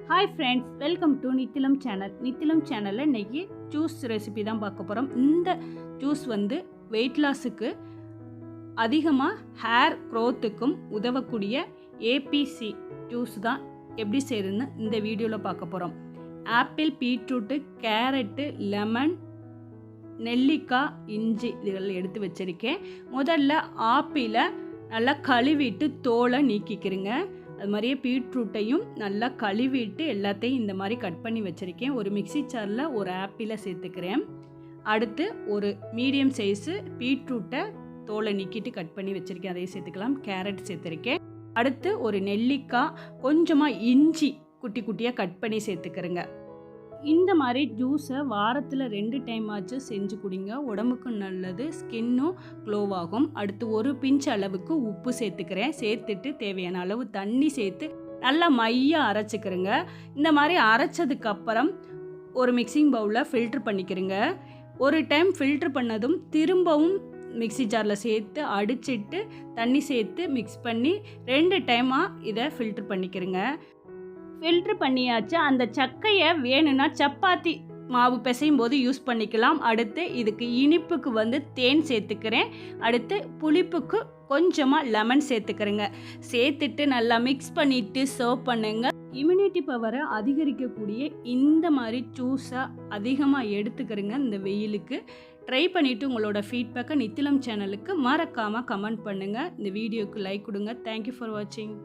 Hi friends, welcome to Nithilam channel. Nithilam சேனலில் இன்றைக்கி juice recipe தான் பார்க்க போகிறோம். இந்த ஜூஸ் வெயிட் லாஸுக்கு அதிகமாக ஹேர் க்ரோத்துக்கும் உதவக்கூடிய ஏபிசி ஜூஸ் தான் எப்படி செய்யுதுன்னு இந்த வீடியோவில் பார்க்க போகிறோம். ஆப்பிள், பீட்ரூட்டு, கேரட்டு, லெமன், நெல்லிக்காய், இஞ்சி இதெல்லாம் எடுத்து வச்சுருக்கேன். முதல்ல ஆப்பிளை நல்லா கழுவிட்டு தோலை நீக்கிக்கிறேங்க. அது மாதிரியே பீட்ரூட்டையும் நல்லா கழுவிட்டு எல்லாத்தையும் இந்த மாதிரி கட் பண்ணி வச்சுருக்கேன். ஒரு மிக்சி ஜாரில் ஒரு ஆப்பிளை சேர்த்துக்கிறேன். அடுத்து ஒரு மீடியம் சைஸு பீட்ரூட்டை தோலை நீக்கிட்டு கட் பண்ணி வச்சுருக்கேன், அதையும் சேர்த்துக்கலாம். கேரட் சேர்த்துருக்கேன். அடுத்து ஒரு நெல்லிக்காய், கொஞ்சமாக இஞ்சி குட்டி குட்டியாக கட் பண்ணி சேர்த்துக்கிறேங்க. இந்த மாதிரி ஜூஸை வாரத்தில் 2 டைம் ஆச்சு செஞ்சு குடிங்க. உடம்புக்கு நல்லது, ஸ்கின்னும் க்ளோவாகும். அடுத்து ஒரு பிஞ்ச் அளவுக்கு உப்பு சேர்த்துக்கிறேன். சேர்த்துட்டு தேவையான அளவு தண்ணி சேர்த்து நல்லா மையாக அரைச்சிக்கிறேங்க. இந்த மாதிரி அரைச்சதுக்கப்புறம் ஒரு மிக்சிங் பவுலில் ஃபில்ட்ரு பண்ணிக்கிறேங்க. ஒரு டைம் ஃபில்ட்ரு பண்ணதும் திரும்பவும் மிக்சி ஜாரில் சேர்த்து அடிச்சிட்டு தண்ணி சேர்த்து மிக்ஸ் பண்ணி 2 டைமாக இதை ஃபில்ட்ரு பண்ணிக்கிறேங்க. ஃபில்ட்ரு பண்ணியாச்சு. அந்த சக்கையை வேணும்னா சப்பாத்தி மாவு பிசையும் போது யூஸ் பண்ணிக்கலாம். அடுத்து இதுக்கு இனிப்புக்கு தேன் சேர்த்துக்கிறேன். அடுத்து புளிப்புக்கு கொஞ்சமாக லெமன் சேர்த்துக்கிறேங்க. சேர்த்துட்டு நல்லா மிக்ஸ் பண்ணிவிட்டு சர்வ் பண்ணுங்க. இம்யூனிட்டி பவரை அதிகரிக்கக்கூடிய இந்த மாதிரி ஜூஸை அதிகமாக எடுத்துக்கிறேங்க. இந்த வெயிலுக்கு ட்ரை பண்ணிவிட்டு உங்களோட ஃபீட்பேக்கை நித்திலம் சேனலுக்கு மறக்காமல் கமெண்ட் பண்ணுங்கள். இந்த வீடியோக்கு லைக் கொடுங்க. தேங்க்யூ ஃபார் வாட்சிங்.